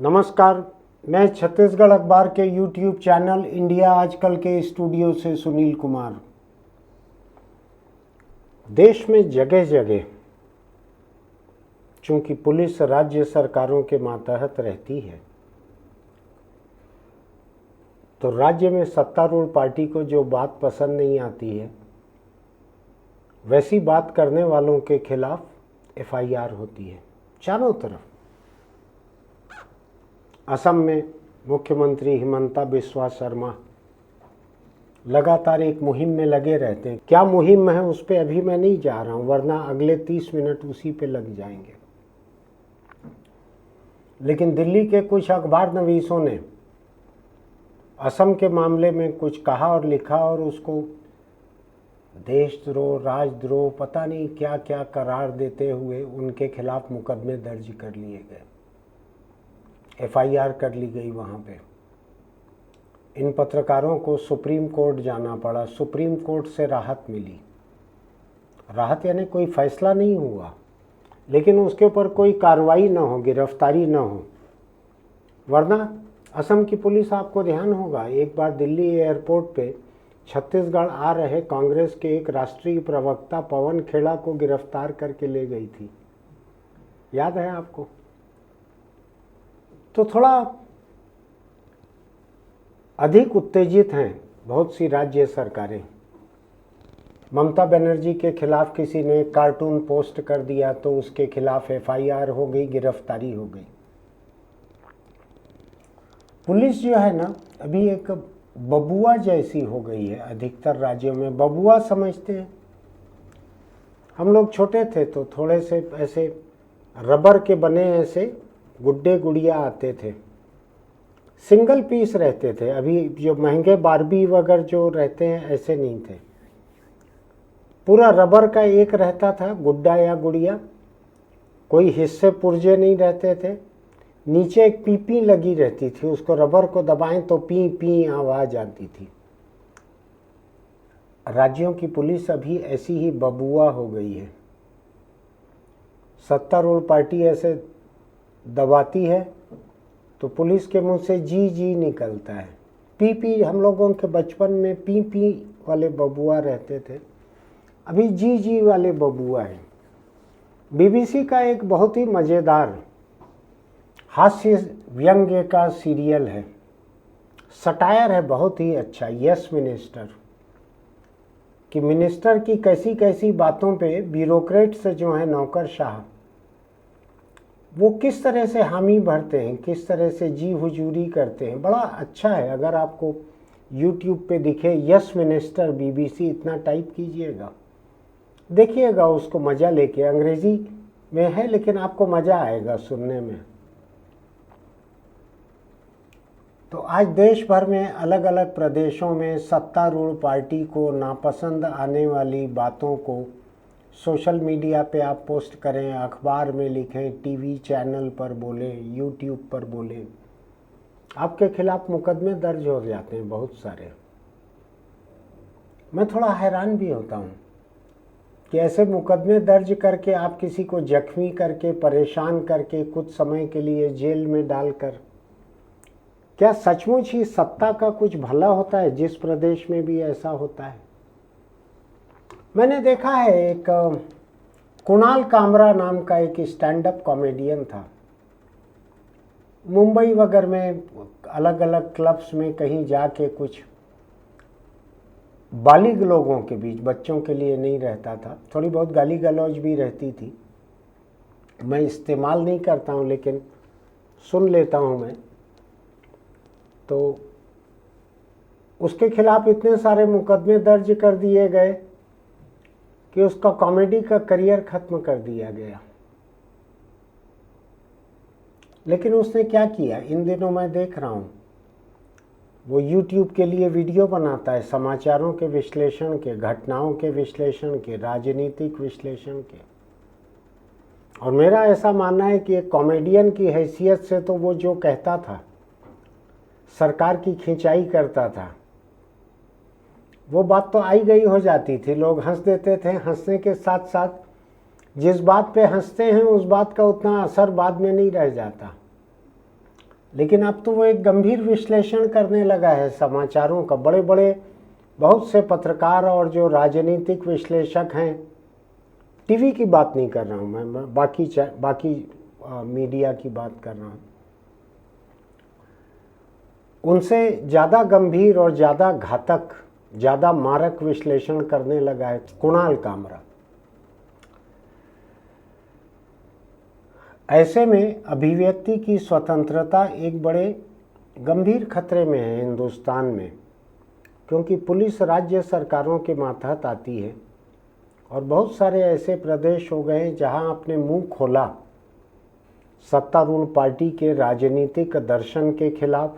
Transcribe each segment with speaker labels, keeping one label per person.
Speaker 1: नमस्कार, मैं छत्तीसगढ़ अखबार के यूट्यूब चैनल इंडिया आजकल के स्टूडियो से सुनील कुमार। देश में जगह जगह चूंकि पुलिस राज्य सरकारों के मातहत रहती है, तो राज्य में सत्तारूढ़ पार्टी को जो बात पसंद नहीं आती है, वैसी बात करने वालों के खिलाफ एफआईआर होती है चारों तरफ। असम में मुख्यमंत्री हिमंता बिस्वा शर्मा लगातार एक मुहिम में लगे रहते हैं। क्या मुहिम है उस पर अभी मैं नहीं जा रहा हूं, वरना अगले 30 मिनट उसी पे लग जाएंगे। लेकिन दिल्ली के कुछ अखबार नवीसों ने असम के मामले में कुछ कहा और लिखा और उसको देशद्रोह, राजद्रोह, पता नहीं क्या क्या करार देते हुए उनके खिलाफ मुकदमे दर्ज कर लिए गए, एफआईआर कर ली गई। वहाँ पे इन पत्रकारों को सुप्रीम कोर्ट जाना पड़ा। सुप्रीम कोर्ट से राहत मिली। राहत यानी कोई फैसला नहीं हुआ, लेकिन उसके ऊपर कोई कार्रवाई ना हो, गिरफ्तारी ना हो। वरना असम की पुलिस, आपको ध्यान होगा, एक बार दिल्ली एयरपोर्ट पे छत्तीसगढ़ आ रहे कांग्रेस के एक राष्ट्रीय प्रवक्ता पवन खेड़ा को गिरफ्तार करके ले गई थी। याद है आपको? तो थोड़ा अधिक उत्तेजित हैं बहुत सी राज्य सरकारें। ममता बनर्जी के खिलाफ किसी ने कार्टून पोस्ट कर दिया तो उसके खिलाफ एफआईआर हो गई, गिरफ्तारी हो गई। पुलिस जो है ना, अभी एक बबुआ जैसी हो गई है। अधिकतर राज्यों में बबुआ समझते हैं। हम लोग छोटे थे तो थोड़े से ऐसे रबर के बने ऐसे गुड्डे गुड़िया आते थे, सिंगल पीस रहते थे। अभी जो महंगे बारबी वगैरह जो रहते हैं ऐसे नहीं थे, पूरा रबर का एक रहता था गुड्डा या गुड़िया। कोई हिस्से पुर्जे नहीं रहते थे, नीचे एक पीपी लगी रहती थी, उसको रबर को दबाएं तो पी पी आवाज आती थी। राज्यों की पुलिस अभी ऐसी ही बबुआ हो गई है। सत्तारूढ़ पार्टी ऐसे दबाती है तो पुलिस के मुंह से जी जी निकलता है। पी पी, हम लोगों के बचपन में पी पी वाले बबुआ रहते थे, अभी जी जी वाले बबुआ है। बीबीसी का एक बहुत ही मज़ेदार हास्य व्यंग्य का सीरियल है, सटायर है, बहुत ही अच्छा, यस मिनिस्टर, कि मिनिस्टर की कैसी कैसी बातों पे ब्यूरोक्रेट से जो है नौकरशाह, वो किस तरह से हामी भरते हैं, किस तरह से जी हुजूरी करते हैं। बड़ा अच्छा है। अगर आपको YouTube पे दिखे यस मिनिस्टर बीबीसी, इतना टाइप कीजिएगा, देखिएगा उसको मज़ा लेके। अंग्रेज़ी में है लेकिन आपको मज़ा आएगा सुनने में। तो आज देश भर में अलग अलग प्रदेशों में सत्तारूढ़ पार्टी को नापसंद आने वाली बातों को सोशल मीडिया पे आप पोस्ट करें, अखबार में लिखें, टीवी चैनल पर बोलें, यूट्यूब पर बोलें, आपके खिलाफ मुकदमे दर्ज हो जाते हैं बहुत सारे। मैं थोड़ा हैरान भी होता हूँ कि ऐसे मुकदमे दर्ज करके आप किसी को जख्मी करके, परेशान करके, कुछ समय के लिए जेल में डालकर, क्या सचमुच ही सत्ता का कुछ भला होता है जिस प्रदेश में भी ऐसा होता है? मैंने देखा है, एक कुणाल कामरा नाम का एक स्टैंड अप कॉमेडियन था, मुंबई वगैरह में अलग अलग क्लब्स में कहीं जाके कुछ बालिग लोगों के बीच, बच्चों के लिए नहीं रहता था, थोड़ी बहुत गाली गलौज भी रहती थी। मैं इस्तेमाल नहीं करता हूँ लेकिन सुन लेता हूँ मैं। तो उसके खिलाफ इतने सारे मुकदमे दर्ज कर दिए गए कि उसका कॉमेडी का करियर खत्म कर दिया गया। लेकिन उसने क्या किया, इन दिनों मैं देख रहा हूँ वो YouTube के लिए वीडियो बनाता है, समाचारों के विश्लेषण के, घटनाओं के विश्लेषण के, राजनीतिक विश्लेषण के। और मेरा ऐसा मानना है कि एक कॉमेडियन की हैसियत से तो वो जो कहता था, सरकार की खिंचाई करता था, वो बात तो आई गई हो जाती थी, लोग हंस देते थे। हंसने के साथ साथ जिस बात पे हंसते हैं उस बात का उतना असर बाद में नहीं रह जाता। लेकिन अब तो वो एक गंभीर विश्लेषण करने लगा है समाचारों का। बड़े बड़े बहुत से पत्रकार और जो राजनीतिक विश्लेषक हैं, टीवी की बात नहीं कर रहा हूँ मैं बाकी मीडिया की बात कर रहा हूँ, उनसे ज़्यादा गंभीर और ज़्यादा घातक, ज़्यादा मारक विश्लेषण करने लगा है कुणाल कामरा। ऐसे में अभिव्यक्ति की स्वतंत्रता एक बड़े गंभीर खतरे में है हिंदुस्तान में, क्योंकि पुलिस राज्य सरकारों के मातहत आती है और बहुत सारे ऐसे प्रदेश हो गए जहां आपने मुंह खोला सत्तारूढ़ पार्टी के राजनीतिक दर्शन के खिलाफ,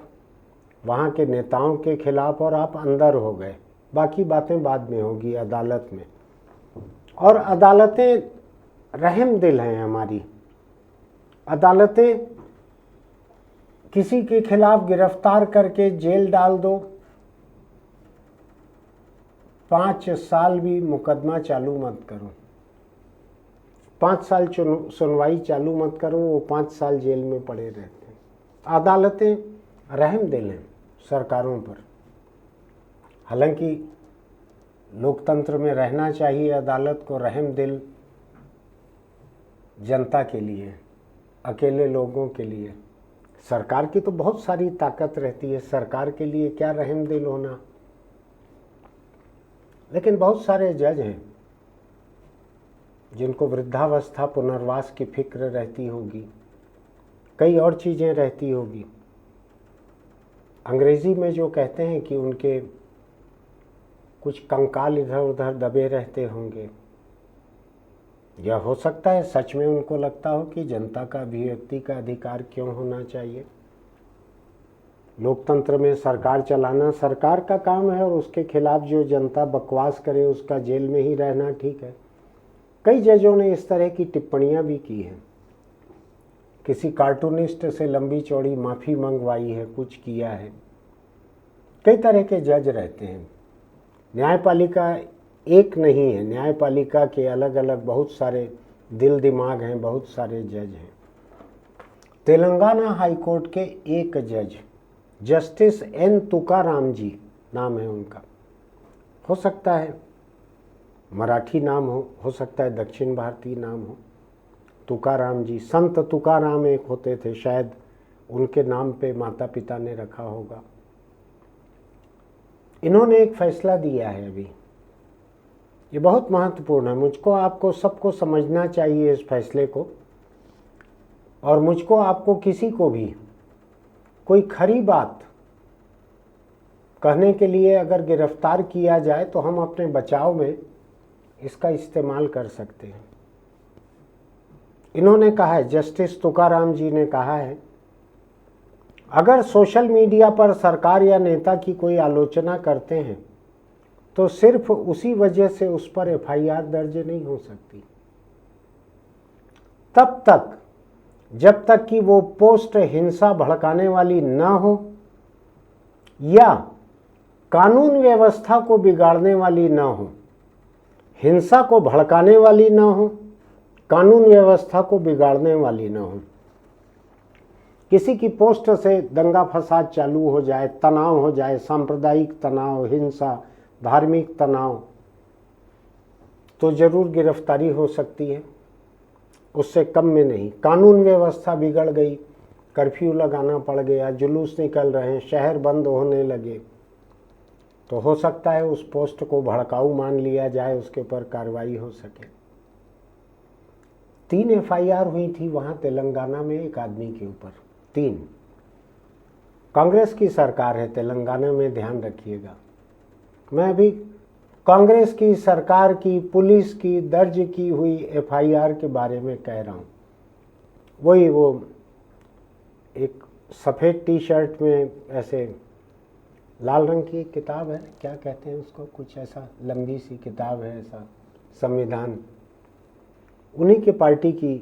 Speaker 1: वहां के नेताओं के खिलाफ, और आप अंदर हो गए। बाकी बातें बाद में होगी अदालत में, और अदालतें रहम दिल हैं हमारी। अदालतें किसी के खिलाफ गिरफ्तार करके जेल डाल दो, 5 साल भी मुकदमा चालू मत करो, 5 साल सुनवाई चालू मत करो, वो 5 साल जेल में पड़े रहते हैं। अदालतें रहम दिल हैं सरकारों पर। हालांकि लोकतंत्र में रहना चाहिए अदालत को रहम दिल जनता के लिए, अकेले लोगों के लिए। सरकार की तो बहुत सारी ताकत रहती है, सरकार के लिए क्या रहम दिल होना। लेकिन बहुत सारे जज हैं जिनको वृद्धावस्था पुनर्वास की फिक्र रहती होगी, कई और चीज़ें रहती होगी। अंग्रेजी में जो कहते हैं कि उनके कुछ कंकाल इधर उधर दबे रहते होंगे, यह हो सकता है सच में उनको लगता हो कि जनता का अभिव्यक्ति का अधिकार क्यों होना चाहिए। लोकतंत्र में सरकार चलाना सरकार का काम है, और उसके खिलाफ जो जनता बकवास करे उसका जेल में ही रहना ठीक है। कई जजों ने इस तरह की टिप्पणियां भी की हैं, किसी कार्टूनिस्ट से लंबी चौड़ी माफ़ी मंगवाई है, कुछ किया है। कई तरह के जज रहते हैं। न्यायपालिका एक नहीं है, न्यायपालिका के अलग अलग बहुत सारे दिल दिमाग हैं, बहुत सारे जज हैं। तेलंगाना हाईकोर्ट के एक जज जस्टिस एन तुकाराम जी नाम है उनका, हो सकता है मराठी नाम हो सकता है दक्षिण भारतीय नाम हो। तुकाराम जी, संत तुकाराम एक होते थे, शायद उनके नाम पे माता पिता ने रखा होगा। इन्होंने एक फैसला दिया है अभी, ये बहुत महत्वपूर्ण है। मुझको आपको सबको समझना चाहिए इस फैसले को, और मुझको आपको किसी को भी कोई खरी बात कहने के लिए अगर गिरफ्तार किया जाए तो हम अपने बचाव में इसका इस्तेमाल कर सकते हैं। इन्होंने कहा है, जस्टिस तुकाराम जी ने कहा है, अगर सोशल मीडिया पर सरकार या नेता की कोई आलोचना करते हैं तो सिर्फ उसी वजह से उस पर एफआईआर दर्ज नहीं हो सकती, तब तक जब तक कि वो पोस्ट हिंसा भड़काने वाली न हो या कानून व्यवस्था को बिगाड़ने वाली न हो। हिंसा को भड़काने वाली न हो, कानून व्यवस्था को बिगाड़ने वाली न हो। किसी की पोस्ट से दंगा फसाद चालू हो जाए, तनाव हो जाए, सांप्रदायिक तनाव, हिंसा, धार्मिक तनाव, तो जरूर गिरफ्तारी हो सकती है, उससे कम में नहीं। कानून व्यवस्था बिगड़ गई, कर्फ्यू लगाना पड़ गया, जुलूस निकल रहे हैं, शहर बंद होने लगे, तो हो सकता है उस पोस्ट को भड़काऊ मान लिया जाए, उसके ऊपर कार्रवाई हो सके। 3 एफआईआर हुई थी वहाँ तेलंगाना में एक आदमी के ऊपर, 3। कांग्रेस की सरकार है तेलंगाना में, ध्यान रखिएगा। मैं अभी कांग्रेस की सरकार की पुलिस की दर्ज की हुई एफआईआर के बारे में कह रहा हूँ। वही वो एक सफ़ेद टी शर्ट में ऐसे लाल रंग की किताब है, क्या कहते हैं उसको, कुछ ऐसा लंबी सी किताब है, ऐसा संविधान, उन्हीं के पार्टी की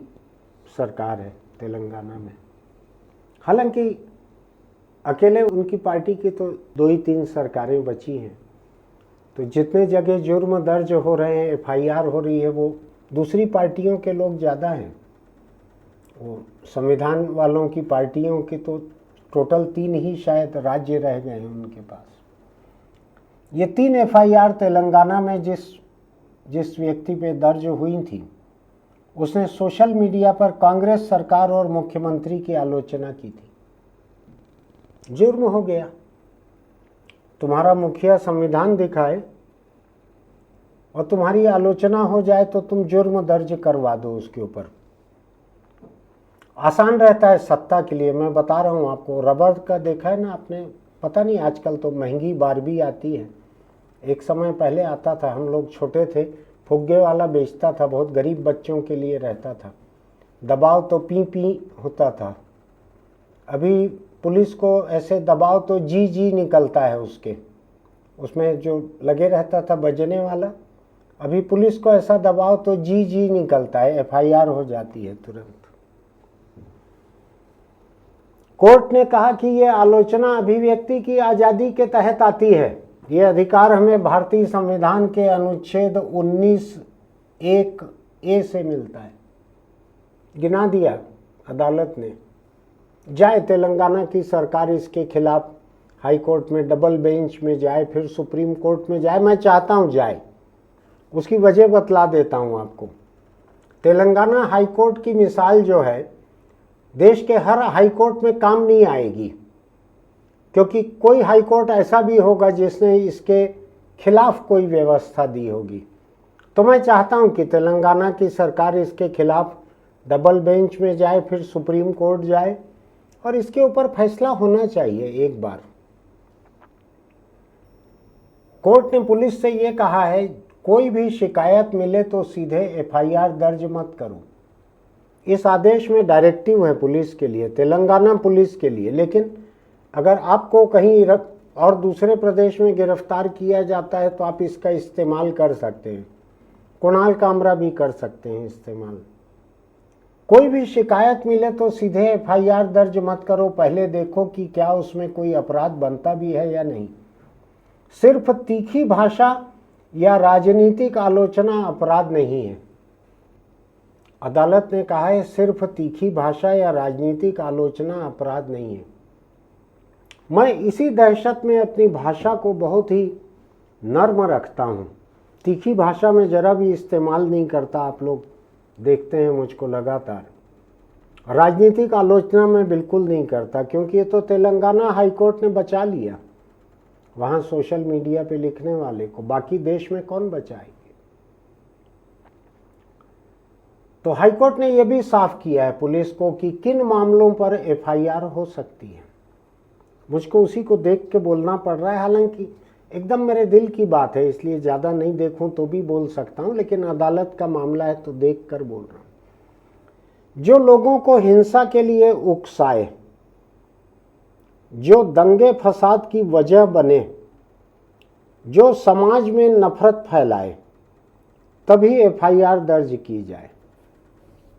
Speaker 1: सरकार है तेलंगाना में। हालांकि अकेले उनकी पार्टी की तो 2 ही 3 सरकारें बची हैं, तो जितने जगह जुर्म दर्ज हो रहे हैं, एफआईआर हो रही है, वो दूसरी पार्टियों के लोग ज़्यादा हैं। वो संविधान वालों की पार्टियों की तो टोटल 3 ही शायद राज्य रह गए हैं उनके पास। ये 3 एफआईआर तेलंगाना में जिस व्यक्ति पे दर्ज हुई थी, उसने सोशल मीडिया पर कांग्रेस सरकार और मुख्यमंत्री की आलोचना की थी। जुर्म हो गया। तुम्हारा मुखिया संविधान दिखाए और तुम्हारी आलोचना हो जाए तो तुम जुर्म दर्ज करवा दो उसके ऊपर। आसान रहता है सत्ता के लिए। मैं बता रहा हूँ आपको, रबर का देखा है ना आपने? पता नहीं, आजकल तो महंगी बारबी आती है। एक समय पहले आता था, हम लोग छोटे थे, फुग्गे वाला बेचता था, बहुत गरीब बच्चों के लिए रहता था। दबाव तो पी पी होता था। अभी पुलिस को ऐसे दबाव तो जी जी निकलता है उसमें जो लगे रहता था बजने वाला। अभी पुलिस को ऐसा दबाव तो जी जी निकलता है, एफआईआर हो जाती है तुरंत। कोर्ट ने कहा कि यह आलोचना अभिव्यक्ति की आज़ादी के तहत आती है। ये अधिकार हमें भारतीय संविधान के अनुच्छेद 19(1)(a) से मिलता है। गिना दिया अदालत ने। जाए तेलंगाना की सरकार इसके खिलाफ हाई कोर्ट में, डबल बेंच में जाए, फिर सुप्रीम कोर्ट में जाए। मैं चाहता हूं जाए, उसकी वजह बतला देता हूं आपको। तेलंगाना हाई कोर्ट की मिसाल जो है, देश के हर हाई कोर्ट में काम नहीं आएगी, क्योंकि कोई हाई कोर्ट ऐसा भी होगा जिसने इसके खिलाफ कोई व्यवस्था दी होगी। तो मैं चाहता हूं कि तेलंगाना की सरकार इसके खिलाफ डबल बेंच में जाए, फिर सुप्रीम कोर्ट जाए और इसके ऊपर फैसला होना चाहिए एक बार। कोर्ट ने पुलिस से ये कहा है, कोई भी शिकायत मिले तो सीधे एफआईआर दर्ज मत करो। इस आदेश में डायरेक्टिव है पुलिस के लिए, तेलंगाना पुलिस के लिए। लेकिन अगर आपको कहीं और दूसरे प्रदेश में गिरफ्तार किया जाता है तो आप इसका इस्तेमाल कर सकते हैं। कुणाल कामरा भी कर सकते हैं इस्तेमाल। कोई भी शिकायत मिले तो सीधे एफआईआर दर्ज मत करो, पहले देखो कि क्या उसमें कोई अपराध बनता भी है या नहीं। सिर्फ तीखी भाषा या राजनीतिक आलोचना अपराध नहीं है। अदालत ने कहा है सिर्फ तीखी भाषा या राजनीतिक आलोचना अपराध नहीं है। मैं इसी दहशत में अपनी भाषा को बहुत ही नर्म रखता हूँ। तीखी भाषा में जरा भी इस्तेमाल नहीं करता। आप लोग देखते हैं मुझको लगातार। राजनीतिक आलोचना में बिल्कुल नहीं करता, क्योंकि ये तो तेलंगाना हाई कोर्ट ने बचा लिया। वहाँ सोशल मीडिया पे लिखने वाले को बाकी देश में कौन बचाएंगे? तो हाई कोर्ट ने यह भी साफ किया है पुलिस को कि किन मामलों पर एफआईआर हो सकती है। मुझको उसी को देख के बोलना पड़ रहा है, हालांकि एकदम मेरे दिल की बात है, इसलिए ज़्यादा नहीं देखूं तो भी बोल सकता हूं, लेकिन अदालत का मामला है तो देख कर बोल रहा हूं। जो लोगों को हिंसा के लिए उकसाए, जो दंगे फसाद की वजह बने, जो समाज में नफरत फैलाए, तभी एफआईआर दर्ज की जाए।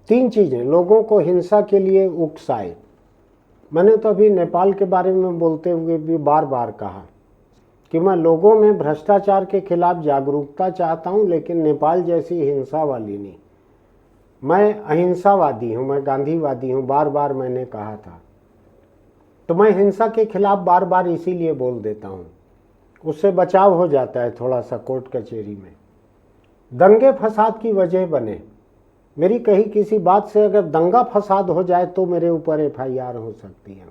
Speaker 1: 3 चीज़ें, लोगों को हिंसा के लिए उकसाए। मैंने तो अभी नेपाल के बारे में बोलते हुए भी बार बार कहा कि मैं लोगों में भ्रष्टाचार के खिलाफ जागरूकता चाहता हूं, लेकिन नेपाल जैसी हिंसा वाली नहीं। मैं अहिंसावादी हूं, मैं गांधीवादी हूं, बार बार मैंने कहा था। तो मैं हिंसा के खिलाफ बार बार इसीलिए बोल देता हूं, उससे बचाव हो जाता है थोड़ा सा कोर्ट कचहरी में। दंगे फसाद की वजह बने, मेरी कही किसी बात से अगर दंगा फसाद हो जाए तो मेरे ऊपर एफआईआर हो सकती है।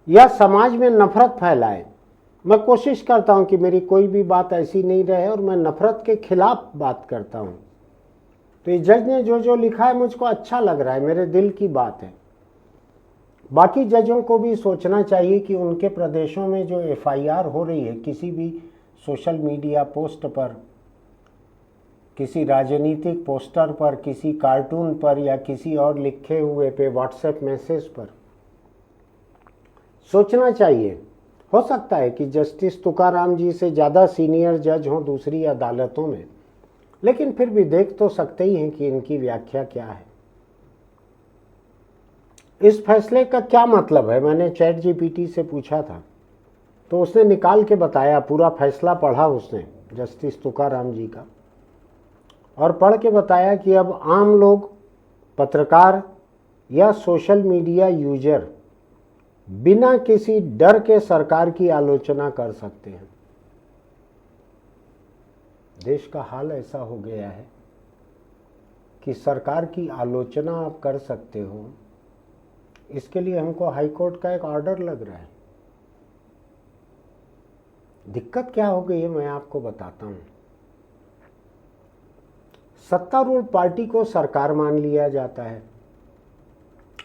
Speaker 1: या समाज में नफरत फैलाए, मैं कोशिश करता हूं कि मेरी कोई भी बात ऐसी नहीं रहे और मैं नफरत के खिलाफ बात करता हूं। तो ये जज ने जो लिखा है मुझको अच्छा लग रहा है, मेरे दिल की बात है। बाकी जजों को भी सोचना चाहिए कि उनके प्रदेशों में जो एफआईआर हो रही है किसी भी सोशल मीडिया पोस्ट पर, किसी राजनीतिक पोस्टर पर, किसी कार्टून पर या किसी और लिखे हुए पे, व्हाट्सएप मैसेज पर, सोचना चाहिए। हो सकता है कि जस्टिस तुकाराम जी से ज़्यादा सीनियर जज हों दूसरी अदालतों में, लेकिन फिर भी देख तो सकते ही हैं कि इनकी व्याख्या क्या है। इस फैसले का क्या मतलब है, मैंने चैट जीपीटी से पूछा था तो उसने निकाल के बताया। पूरा फैसला पढ़ा उसने, जस्टिस तुकाराम जी का, और पढ़ के बताया कि अब आम लोग, पत्रकार या सोशल मीडिया यूजर बिना किसी डर के सरकार की आलोचना कर सकते हैं। देश का हाल ऐसा हो गया है कि सरकार की आलोचना आप कर सकते हो, इसके लिए हमको हाईकोर्ट का एक ऑर्डर लग रहा है। दिक्कत क्या हो गई है मैं आपको बताता हूं। सत्तारूढ़ पार्टी को सरकार मान लिया जाता है।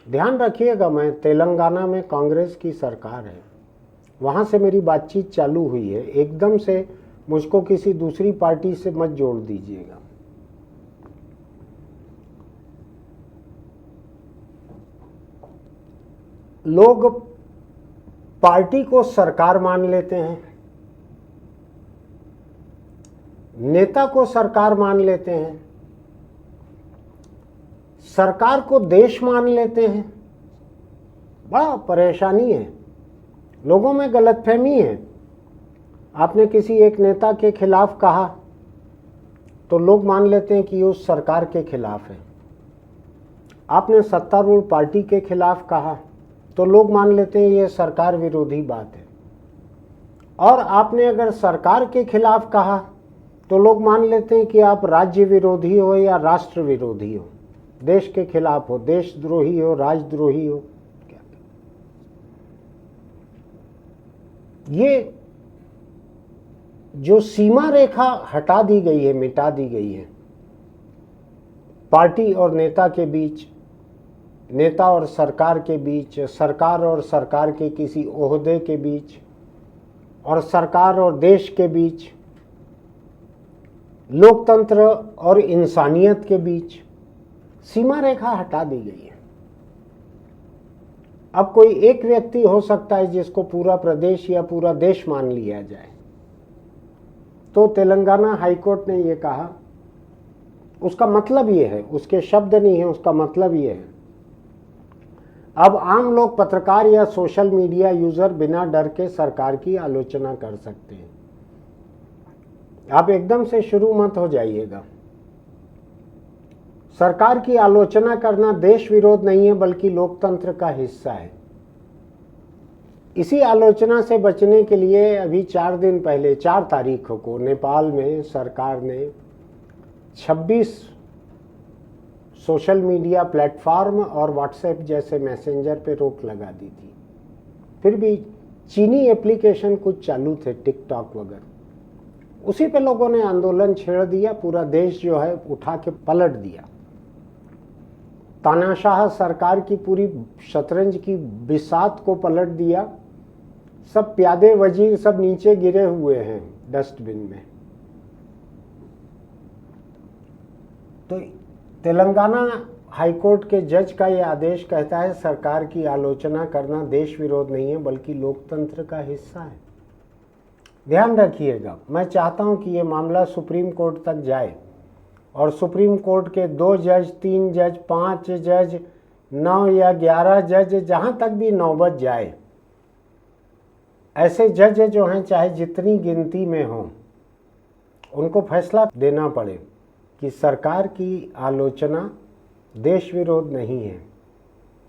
Speaker 1: ध्यान रखिएगा, मैं तेलंगाना में कांग्रेस की सरकार है, वहां से मेरी बातचीत चालू हुई है। एकदम से मुझको किसी दूसरी पार्टी से मत जोड़ दीजिएगा। लोग पार्टी को सरकार मान लेते हैं, नेता को सरकार मान लेते हैं, सरकार को देश मान लेते हैं। बड़ा परेशानी है, लोगों में गलतफहमी है। आपने किसी एक नेता के खिलाफ कहा तो लोग मान लेते हैं कि ये उस सरकार के खिलाफ है। आपने सत्तारूढ़ पार्टी के खिलाफ कहा तो लोग मान लेते हैं ये सरकार विरोधी बात है। और आपने अगर सरकार के खिलाफ कहा तो लोग मान लेते हैं कि आप राज्य विरोधी हो या राष्ट्र विरोधी हो, देश के खिलाफ हो, देशद्रोही हो, राजद्रोही हो। ये जो सीमा रेखा हटा दी गई है, मिटा दी गई है पार्टी और नेता के बीच, नेता और सरकार के बीच, सरकार और सरकार के किसी ओहदे के बीच, और सरकार और देश के बीच, लोकतंत्र और इंसानियत के बीच सीमा रेखा हटा दी गई है। अब कोई एक व्यक्ति हो सकता है जिसको पूरा प्रदेश या पूरा देश मान लिया जाए। तो तेलंगाना हाईकोर्ट ने ये कहा, उसका मतलब ये है, उसके शब्द नहीं है, उसका मतलब ये है, अब आम लोग, पत्रकार या सोशल मीडिया यूजर बिना डर के सरकार की आलोचना कर सकते हैं। आप एकदम से शुरू मत हो जाइएगा। सरकार की आलोचना करना देश विरोध नहीं है बल्कि लोकतंत्र का हिस्सा है। इसी आलोचना से बचने के लिए अभी 4 दिन पहले 4 तारीख को नेपाल में सरकार ने 26 सोशल मीडिया प्लेटफॉर्म और व्हाट्सएप जैसे मैसेंजर पे रोक लगा दी थी। फिर भी चीनी एप्लीकेशन कुछ चालू थे, टिकटॉक वगैरह, उसी पे लोगों ने आंदोलन छेड़ दिया। पूरा देश जो है उठा के पलट दिया। तानाशाह सरकार की पूरी शतरंज की बिसात को पलट दिया। सब प्यादे वजीर सब नीचे गिरे हुए हैं डस्टबिन में। तो तेलंगाना हाईकोर्ट के जज का यह आदेश कहता है सरकार की आलोचना करना देश विरोध नहीं है बल्कि लोकतंत्र का हिस्सा है। ध्यान रखिएगा, मैं चाहता हूं कि यह मामला सुप्रीम कोर्ट तक जाए और सुप्रीम कोर्ट के 2 जज, 3 जज, 5 जज, 9 या 11 जज, जहां तक भी नौबत जाए, ऐसे जज जो हैं चाहे जितनी गिनती में हों, उनको फैसला देना पड़े कि सरकार की आलोचना देश विरोध नहीं है,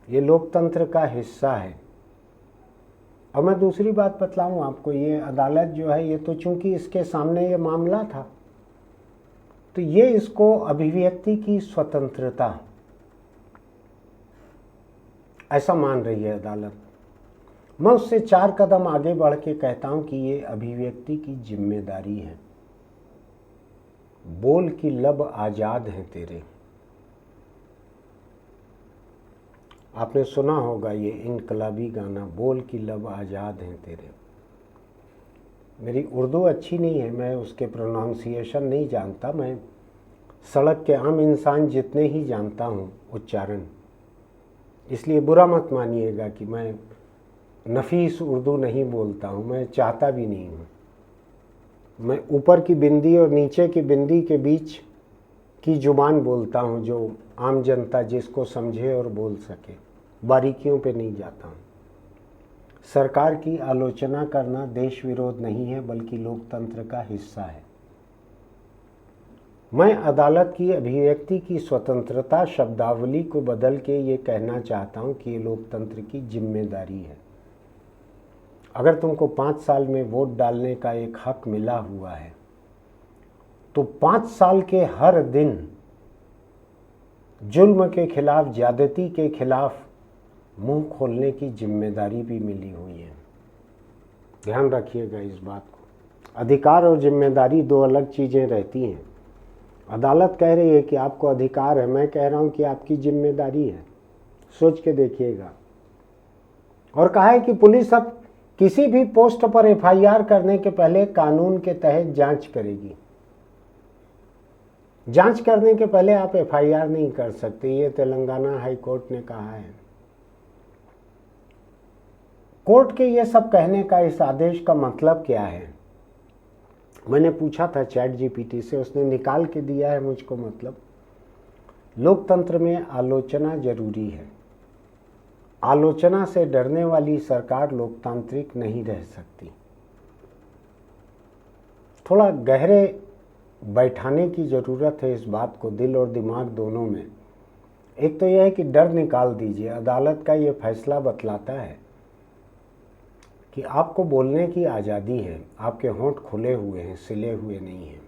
Speaker 1: ये लोकतंत्र का हिस्सा है। अब मैं दूसरी बात बतलाऊं आपको, ये अदालत जो है, ये तो चूंकि इसके सामने ये मामला था तो ये इसको अभिव्यक्ति की स्वतंत्रता ऐसा मान रही है अदालत। मैं उससे 4 कदम आगे बढ़ के कहता हूं कि ये अभिव्यक्ति की जिम्मेदारी है। बोल की लब आजाद है तेरे। आपने सुना होगा ये इनकलाबी गाना, बोल की लब आजाद है तेरे। मेरी उर्दू अच्छी नहीं है, मैं उसके प्रोनाउंसिएशन नहीं जानता, मैं सड़क के आम इंसान जितने ही जानता हूँ उच्चारण, इसलिए बुरा मत मानिएगा कि मैं नफीस उर्दू नहीं बोलता हूँ, मैं चाहता भी नहीं हूँ। मैं ऊपर की बिंदी और नीचे की बिंदी के बीच की जुबान बोलता हूँ जो आम जनता जिसको समझे और बोल सके, बारीकियों पे नहीं जाता हूँ। सरकार की आलोचना करना देश विरोध नहीं है बल्कि लोकतंत्र का हिस्सा है। मैं अदालत की अभिव्यक्ति की स्वतंत्रता शब्दावली को बदल के ये कहना चाहता हूँ कि ये लोकतंत्र की जिम्मेदारी है। अगर तुमको 5 साल में वोट डालने का एक हक मिला हुआ है तो 5 साल के हर दिन जुल्म के खिलाफ, ज्यादती के खिलाफ मुंह खोलने की जिम्मेदारी भी मिली हुई है। ध्यान रखिएगा इस बात को। अधिकार और जिम्मेदारी दो अलग चीज़ें रहती हैं। अदालत कह रही है कि आपको अधिकार है, मैं कह रहा हूं कि आपकी जिम्मेदारी है। सोच के देखिएगा। और कहा है कि पुलिस अब किसी भी पोस्ट पर एफआईआर करने के पहले कानून के तहत जांच करेगी। जांच करने के पहले आप एफआईआर नहीं कर सकते, ये तेलंगाना हाई कोर्ट ने कहा है। कोर्ट के ये सब कहने का, इस आदेश का मतलब क्या है? मैंने पूछा था चैट जीपीटी से, उसने निकाल के दिया है मुझको। मतलब लोकतंत्र में आलोचना जरूरी है। आलोचना से डरने वाली सरकार लोकतांत्रिक नहीं रह सकती। थोड़ा गहरे बैठाने की ज़रूरत है इस बात को, दिल और दिमाग दोनों में। एक तो यह है कि डर निकाल दीजिए। अदालत का ये फैसला बतलाता है कि आपको बोलने की आज़ादी है, आपके होंठ खुले हुए हैं, सिले हुए नहीं हैं।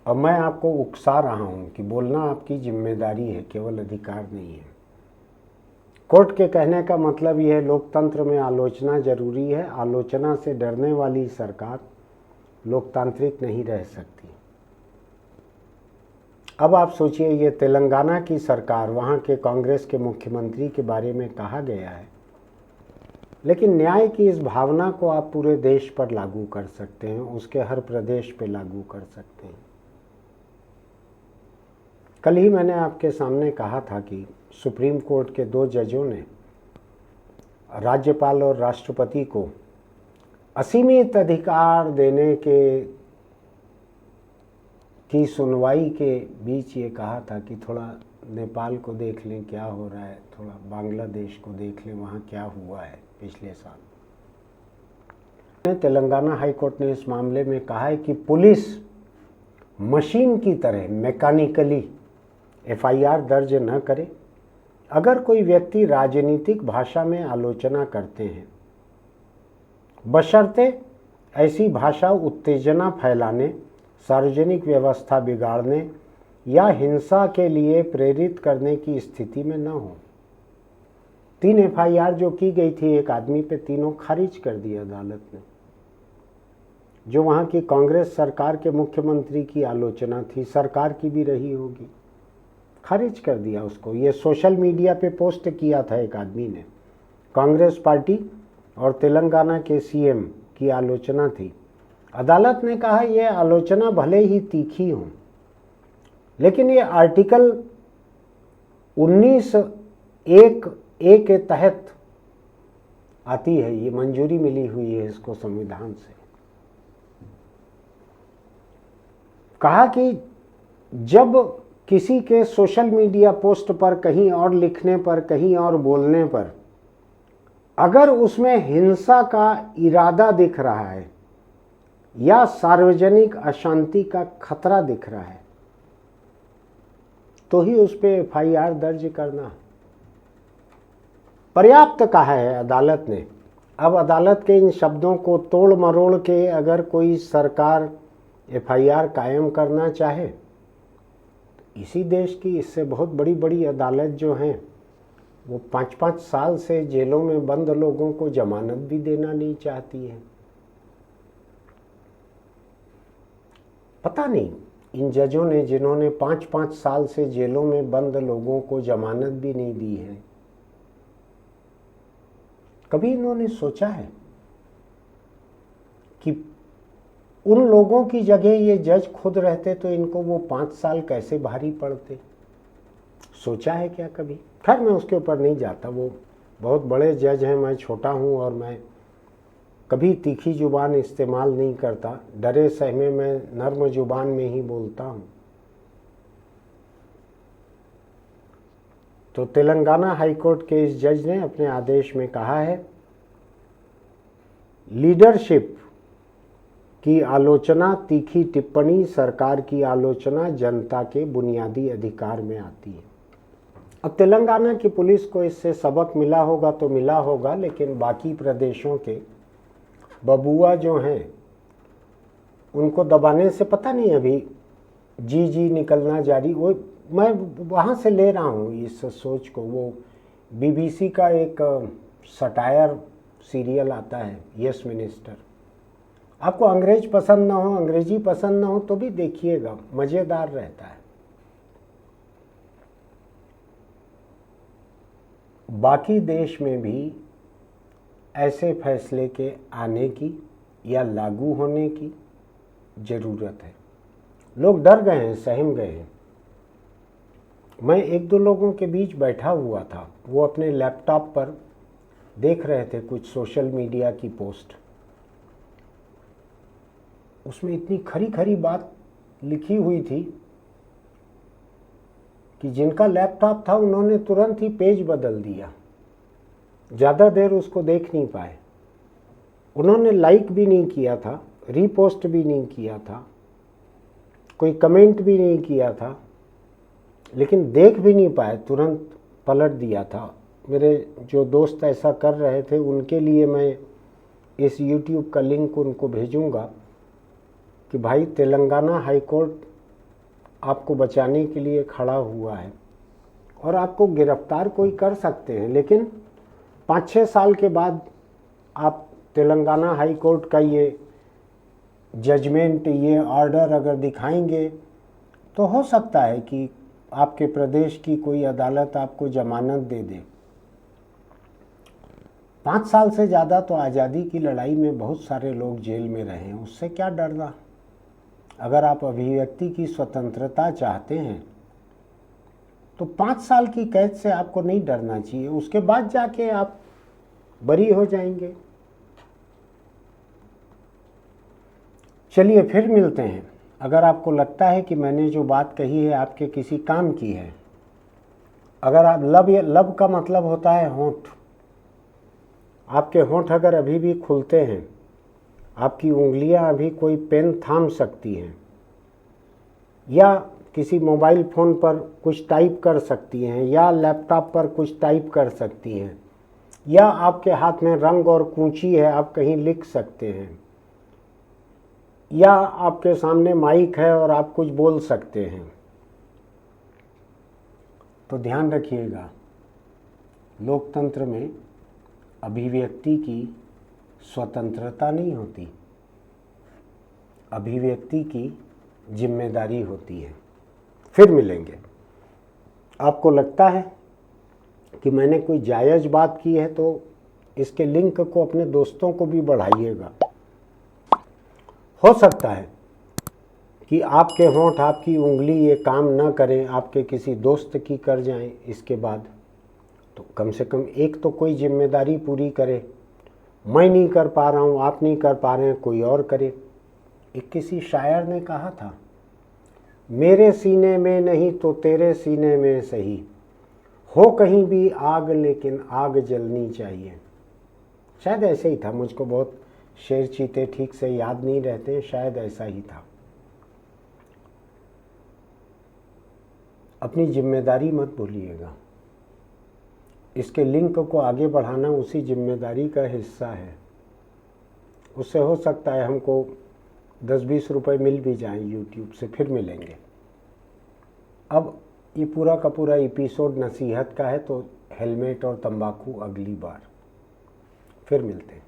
Speaker 1: और मैं आपको उकसा रहा हूँ कि बोलना आपकी जिम्मेदारी है, केवल अधिकार नहीं है। कोर्ट के कहने का मतलब यह है, लोकतंत्र में आलोचना जरूरी है। आलोचना से डरने वाली सरकार लोकतांत्रिक नहीं रह सकती। अब आप सोचिए, ये तेलंगाना की सरकार, वहाँ के कांग्रेस के मुख्यमंत्री के बारे में कहा गया है, लेकिन न्याय की इस भावना को आप पूरे देश पर लागू कर सकते हैं, उसके हर प्रदेश पे लागू कर सकते हैं। कल ही मैंने आपके सामने कहा था कि सुप्रीम कोर्ट के 2 जजों ने राज्यपाल और राष्ट्रपति को असीमित अधिकार देने की सुनवाई के बीच ये कहा था कि थोड़ा नेपाल को देख लें क्या हो रहा है, थोड़ा बांग्लादेश को देख लें वहाँ क्या हुआ है पिछले साल। तेलंगाना हाई कोर्ट ने इस मामले में कहा है कि पुलिस मशीन की तरह मैकेनिकली एफआईआर दर्ज न करे। अगर कोई व्यक्ति राजनीतिक भाषा में आलोचना करते हैं, बशर्ते ऐसी भाषा उत्तेजना फैलाने, सार्वजनिक व्यवस्था बिगाड़ने या हिंसा के लिए प्रेरित करने की स्थिति में न हो। 3 एफआईआर जो की गई थी एक आदमी पे, तीनों खारिज कर दी अदालत ने। जो वहाँ की कांग्रेस सरकार के मुख्यमंत्री की आलोचना थी, सरकार की भी रही होगी, खारिज कर दिया उसको। ये सोशल मीडिया पे पोस्ट किया था एक आदमी ने। कांग्रेस पार्टी और तेलंगाना के सीएम की आलोचना थी। अदालत ने कहा यह आलोचना भले ही तीखी हो, लेकिन ये आर्टिकल 19(1)(a) के तहत आती है, ये मंजूरी मिली हुई है इसको संविधान से। कहा कि जब किसी के सोशल मीडिया पोस्ट पर, कहीं और लिखने पर, कहीं और बोलने पर, अगर उसमें हिंसा का इरादा दिख रहा है या सार्वजनिक अशांति का खतरा दिख रहा है, तो ही उस पर एफआईआर दर्ज करना पर्याप्त कहा है अदालत ने। अब अदालत के इन शब्दों को तोड़ मरोड़ के अगर कोई सरकार एफआईआर कायम करना चाहे, इसी देश की इससे बहुत बड़ी बड़ी अदालत जो हैं वो 5-5 साल से जेलों में बंद लोगों को जमानत भी देना नहीं चाहती है। पता नहीं इन जजों ने, जिन्होंने 5-5 साल से जेलों में बंद लोगों को जमानत भी नहीं दी है, कभी इन्होंने सोचा है कि उन लोगों की जगह ये जज खुद रहते तो इनको वो 5 साल कैसे भारी पड़ते? सोचा है क्या कभी? खैर मैं उसके ऊपर नहीं जाता, वो बहुत बड़े जज हैं, मैं छोटा हूँ और मैं कभी तीखी जुबान इस्तेमाल नहीं करता। डरे सहमे मैं नर्म जुबान में ही बोलता हूँ। तो तेलंगाना हाई कोर्ट के इस जज ने अपने आदेश में कहा है, लीडरशिप की आलोचना, तीखी टिप्पणी, सरकार की आलोचना जनता के बुनियादी अधिकार में आती है। अब तेलंगाना की पुलिस को इससे सबक मिला होगा तो मिला होगा, लेकिन बाकी प्रदेशों के बबुआ जो हैं उनको दबाने से पता नहीं अभी जी निकलना जारी। वो मैं वहाँ से ले रहा हूँ इस सोच को। वो बीबीसी का एक सटायर सीरियल आता है, यस मिनिस्टर। आपको अंग्रेज पसंद ना हो, अंग्रेजी पसंद ना हो तो भी देखिएगा, मज़ेदार रहता है। बाकी देश में भी ऐसे फैसले के आने की या लागू होने की ज़रूरत है। लोग डर गए हैं, सहम गए हैं। मैं एक दो लोगों के बीच बैठा हुआ था, वो अपने लैपटॉप पर देख रहे थे कुछ सोशल मीडिया की पोस्ट। उसमें इतनी खरी खरी बात लिखी हुई थी कि जिनका लैपटॉप था उन्होंने तुरंत ही पेज बदल दिया, ज़्यादा देर उसको देख नहीं पाए। उन्होंने लाइक भी नहीं किया था, रीपोस्ट भी नहीं किया था, कोई कमेंट भी नहीं किया था, लेकिन देख भी नहीं पाए, तुरंत पलट दिया था। मेरे जो दोस्त ऐसा कर रहे थे उनके लिए मैं इस YouTube का लिंक उनको भेजूंगा कि भाई तेलंगाना हाई कोर्ट आपको बचाने के लिए खड़ा हुआ है और आपको गिरफ्तार कोई कर सकते हैं, लेकिन 5-6 साल के बाद आप तेलंगाना हाई कोर्ट का ये जजमेंट, ये ऑर्डर अगर दिखाएंगे तो हो सकता है कि आपके प्रदेश की कोई अदालत आपको जमानत दे दे। 5 साल से ज़्यादा तो आज़ादी की लड़ाई में बहुत सारे लोग जेल में रहे हैं, उससे क्या डरना। अगर आप अभिव्यक्ति की स्वतंत्रता चाहते हैं तो 5 साल की कैद से आपको नहीं डरना चाहिए, उसके बाद जाके आप बरी हो जाएंगे। चलिए फिर मिलते हैं। अगर आपको लगता है कि मैंने जो बात कही है आपके किसी काम की है, अगर आप लब का मतलब होता है होंठ, आपके होंठ अगर अभी भी खुलते हैं, आपकी उंगलियां अभी कोई पेन थाम सकती हैं, या किसी मोबाइल फ़ोन पर कुछ टाइप कर सकती हैं, या लैपटॉप पर कुछ टाइप कर सकती हैं, या आपके हाथ में रंग और कूंची है, आप कहीं लिख सकते हैं, या आपके सामने माइक है और आप कुछ बोल सकते हैं, तो ध्यान रखिएगा, लोकतंत्र में अभिव्यक्ति की स्वतंत्रता नहीं होती, अभिव्यक्ति की जिम्मेदारी होती है। फिर मिलेंगे। आपको लगता है कि मैंने कोई जायज़ बात की है तो इसके लिंक को अपने दोस्तों को भी बढ़ाइएगा। हो सकता है कि आपके होंठ, आपकी उंगली ये काम ना करें, आपके किसी दोस्त की कर जाएं, इसके बाद तो कम से कम एक तो कोई जिम्मेदारी पूरी करे। मैं नहीं कर पा रहा हूँ, आप नहीं कर पा रहे हैं, कोई और करे। एक किसी शायर ने कहा था, मेरे सीने में नहीं तो तेरे सीने में सही, हो कहीं भी आग लेकिन आग जलनी चाहिए। शायद ऐसे ही था, मुझको बहुत शेर चीते ठीक से याद नहीं रहते, शायद ऐसा ही था। अपनी जिम्मेदारी मत भूलिएगा। इसके लिंक को आगे बढ़ाना उसी जिम्मेदारी का हिस्सा है। उससे हो सकता है हमको 10-20 रुपए मिल भी जाएं YouTube से। फिर मिलेंगे। अब ये पूरा का पूरा एपिसोड नसीहत का है, तो हेलमेट और तंबाकू अगली बार। फिर मिलते हैं।